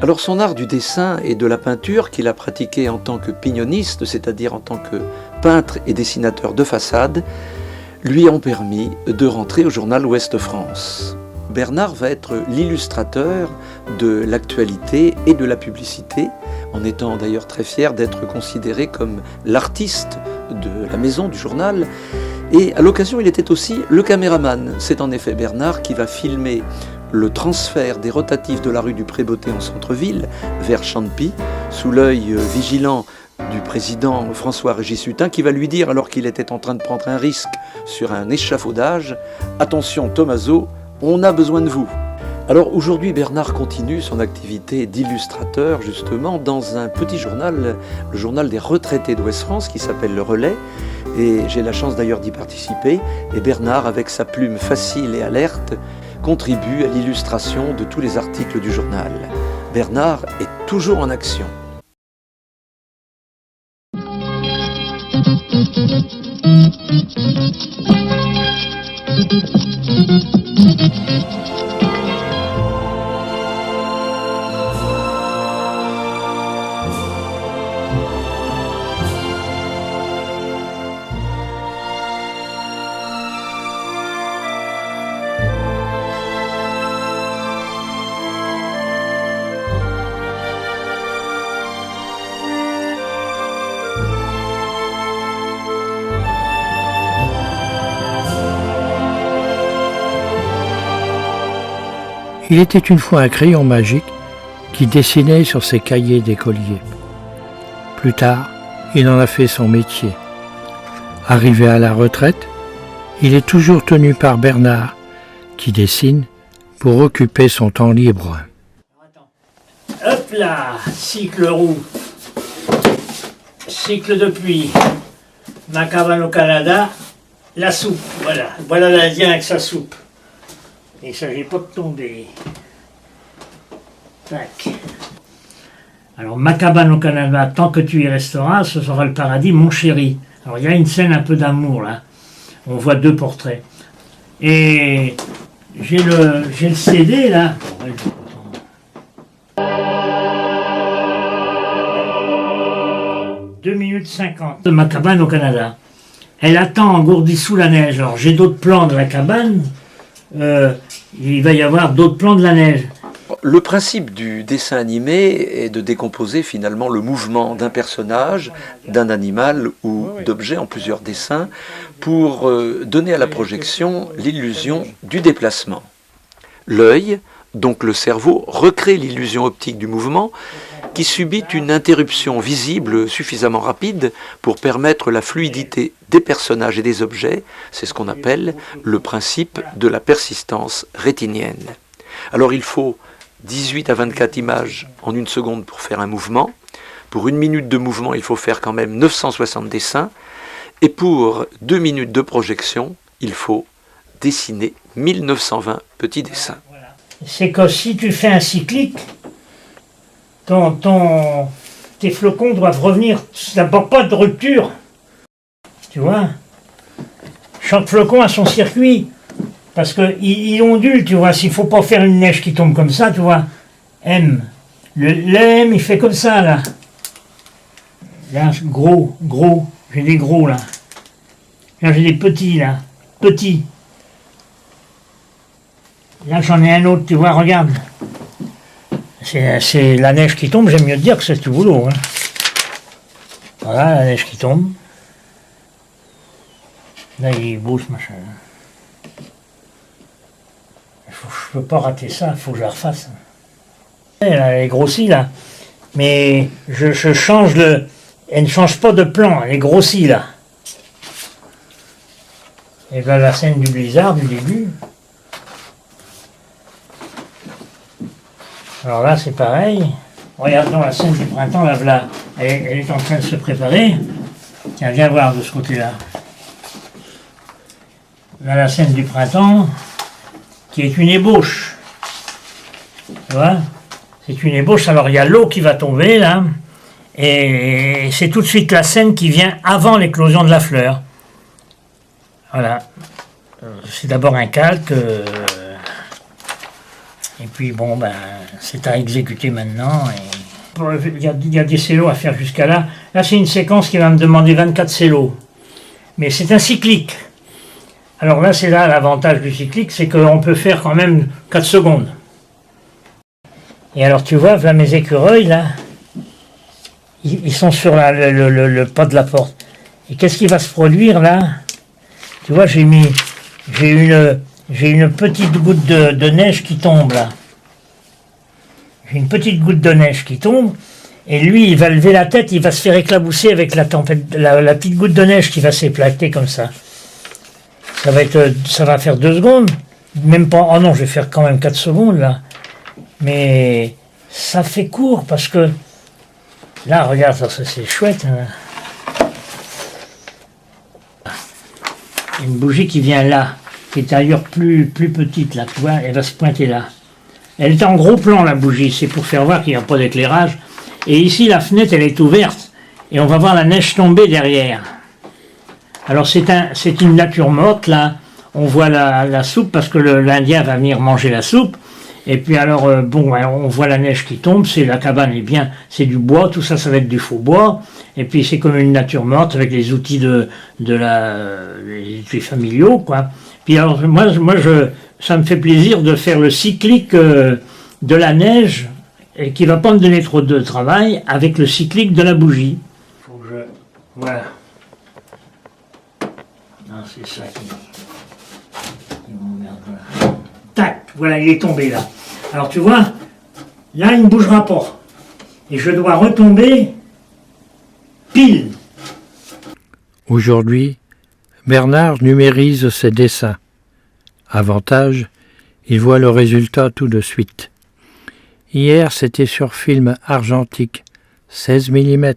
Alors son art du dessin et de la peinture qu'il a pratiqué en tant que pignoniste, c'est-à-dire en tant que peintre et dessinateur de façade, lui ont permis de rentrer au journal Ouest France. Bernard va être l'illustrateur de l'actualité et de la publicité, en étant d'ailleurs très fier d'être considéré comme l'artiste de la maison du journal. Et à l'occasion, il était aussi le caméraman. C'est en effet Bernard qui va filmer le transfert des rotatifs de la rue du Pré-Beauté en centre-ville vers Champy, sous l'œil vigilant du président François-Régis Hutin, qui va lui dire, alors qu'il était en train de prendre un risque sur un échafaudage, « Attention Tommaso, on a besoin de vous ». Alors aujourd'hui, Bernard continue son activité d'illustrateur justement dans un petit journal, le journal des retraités d'Ouest-France qui s'appelle Le Relais, et j'ai la chance d'ailleurs d'y participer. Et Bernard, avec sa plume facile et alerte, contribue à l'illustration de tous les articles du journal. Bernard est toujours en action. Il était une fois un crayon magique qui dessinait sur ses cahiers d'écolier. Plus tard, il en a fait son métier. Arrivé à la retraite, il est toujours tenu par Bernard, qui dessine pour occuper son temps libre. Hop là, cycle roux, cycle de pluie, ma cabane au Canada, la soupe, voilà l'Indien avec sa soupe. Il ne s'agit pas de tomber. Tac. Alors, ma cabane au Canada, tant que tu y resteras, ce sera le paradis, mon chéri. Alors, il y a une scène un peu d'amour, là. On voit deux portraits. Et j'ai le CD, là. 2 minutes 50 de ma cabane au Canada. Elle attend engourdie sous la neige. Alors, j'ai d'autres plans de la cabane. Il va y avoir d'autres plans de la neige. Le principe du dessin animé est de décomposer finalement le mouvement d'un personnage, d'un animal ou d'objet en plusieurs dessins pour donner à la projection l'illusion du déplacement. L'œil, donc le cerveau, recrée l'illusion optique du mouvement qui subit une interruption visible suffisamment rapide pour permettre la fluidité des personnages et des objets. C'est ce qu'on appelle le principe de la persistance rétinienne. Alors il faut 18 à 24 images en une seconde pour faire un mouvement. Pour 1 minute de mouvement, il faut faire quand même 960 dessins. Et pour 2 minutes de projection, il faut dessiner 1920 petits dessins. C'est que si tu fais un cyclique, tes flocons doivent revenir, d'abord pas de rupture, tu vois. Chaque flocon a son circuit, parce qu'il ondule, tu vois, s'il ne faut pas faire une neige qui tombe comme ça, tu vois. M, le M il fait comme ça, là. Là, gros, j'ai des gros, là. Là, j'ai des petits, là, petits. Là, j'en ai un autre, tu vois, regarde. C'est la neige qui tombe, j'aime mieux te dire que c'est tout boulot. Hein. Voilà, la neige qui tombe. Là, il est beau, ce machin. Je peux pas rater ça, il faut que je la refasse. Elle est grossie, là. Mais je change le... Elle ne change pas de plan, elle est grossie, là. Et bien, la scène du blizzard, du début... Alors là, c'est pareil. Regardons la scène du printemps, là, voilà. Elle est en train de se préparer. Tiens, viens voir de ce côté-là. Là, la scène du printemps, qui est une ébauche. Tu vois? C'est une ébauche. Alors, il y a l'eau qui va tomber, là. Et c'est tout de suite la scène qui vient avant l'éclosion de la fleur. Voilà. C'est d'abord un calque... Et puis bon, ben, c'est à exécuter maintenant. Il y a des cellos à faire jusqu'à là. Là, c'est une séquence qui va me demander 24 cellos. Mais c'est un cyclique. Alors là, c'est là l'avantage du cyclique, c'est qu'on peut faire quand même 4 secondes. Et alors tu vois, là mes écureuils, là, ils sont sur le pas de la porte. Et qu'est-ce qui va se produire là? Tu vois, j'ai une petite goutte de neige qui tombe là. J'ai une petite goutte de neige qui tombe, et lui, il va lever la tête, il va se faire éclabousser avec la petite goutte de neige qui va s'éclater comme ça. Ça va faire 2 secondes, même pas. Oh non, je vais faire quand même 4 secondes là. Mais ça fait court parce que là, regarde, ça c'est chouette. Hein. Une bougie qui vient là, qui est d'ailleurs plus petite là, tu vois, elle va se pointer là. Elle est en gros plan la bougie, c'est pour faire voir qu'il n'y a pas d'éclairage. Et ici, la fenêtre, elle est ouverte et on va voir la neige tomber derrière. Alors c'est une nature morte là, on voit la soupe parce que l'Indien va venir manger la soupe. Et puis alors, on voit la neige qui tombe, la cabane est bien, c'est du bois, tout ça, ça va être du faux bois. Et puis c'est comme une nature morte avec les outils les outils familiaux, quoi. Puis alors, moi, ça me fait plaisir de faire le cyclique de la neige, et qui va pas me donner trop de travail, avec le cyclique de la bougie. Faut que voilà. Non, c'est ça qui m'emmerde là. Tac, voilà, il est tombé là. Alors tu vois, là il ne bougera pas. Et je dois retomber pile. Aujourd'hui, Bernard numérise ses dessins. Avantage, il voit le résultat tout de suite. Hier, c'était sur film argentique, 16 mm.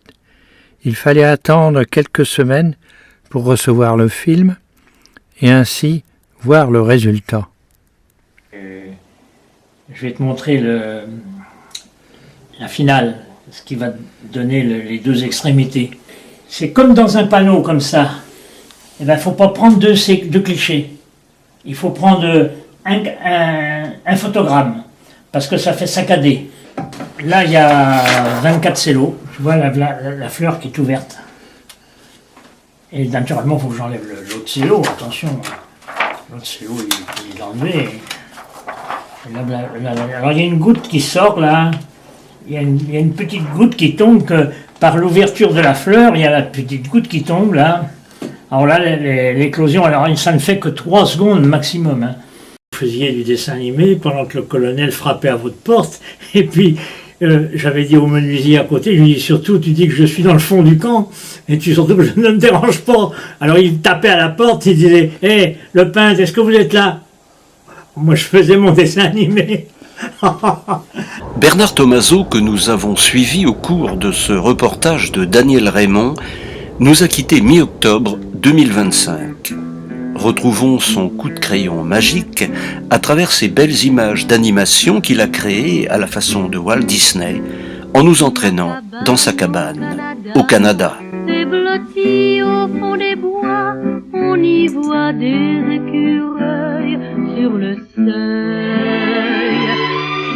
Il fallait attendre quelques semaines pour recevoir le film et ainsi voir le résultat. Je vais te montrer la finale, ce qui va donner les 2 extrémités. C'est comme dans un panneau comme ça. Il ne faut pas prendre deux clichés. Il faut prendre un photogramme, parce que ça fait saccader. Là, il y a 24 cellos. Tu vois la fleur qui est ouverte. Et naturellement, il faut que j'enlève l'autre cello. Attention, l'autre cello, il est enlevé. Alors il y a une goutte qui sort là, il y a une petite goutte qui tombe par l'ouverture de la fleur, il y a la petite goutte qui tombe là. Alors là, l'éclosion, alors ça ne fait que 3 secondes maximum. Hein. Vous faisiez du dessin animé pendant que le colonel frappait à votre porte, et puis j'avais dit au menuisier à côté, je lui dis surtout, tu dis que je suis dans le fond du camp, et tu surtout que je ne me dérange pas. Alors il tapait à la porte, il disait, hé, le peintre, est-ce que vous êtes là? Moi, je faisais mon dessin animé. Bernard Thomazeau, que nous avons suivi au cours de ce reportage de Daniel Raymond, nous a quittés mi-octobre 2025. Retrouvons son coup de crayon magique à travers ces belles images d'animation qu'il a créées à la façon de Walt Disney, en nous entraînant dans sa cabane, au Canada. C'est blotti au fond des bois, on y voit des écureuils sur le seuil.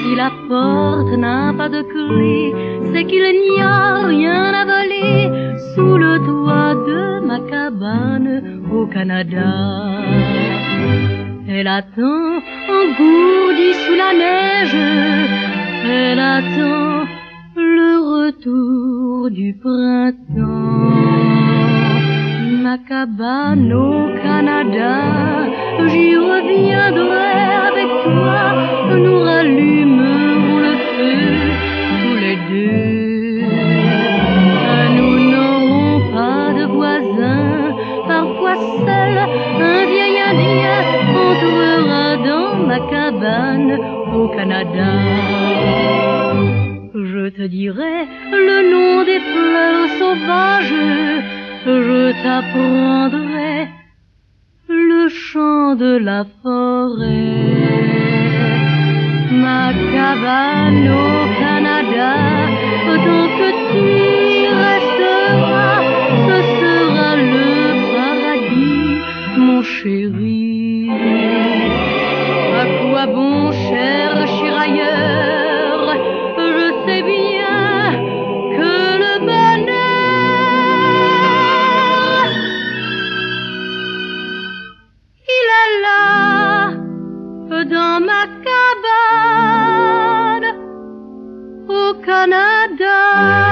Si la porte n'a pas de clé, c'est qu'il n'y a rien à voler sous le toit de ma cabane au Canada. Elle attend engourdie sous la neige, elle attend le retour du printemps. Ma cabane au Canada, j'y reviendrai avec toi, nous rallumerons le feu tous les deux. Nous n'aurons pas de voisins, parfois seul un vieil Indien entrera dans ma cabane au Canada. Je te dirai le nom des fleurs sauvages, je t'apprendrai le chant de la forêt. Ma cabane au Canada, tant que tu resteras, ce sera le paradis, mon chéri. À quoi bon chercher Canada.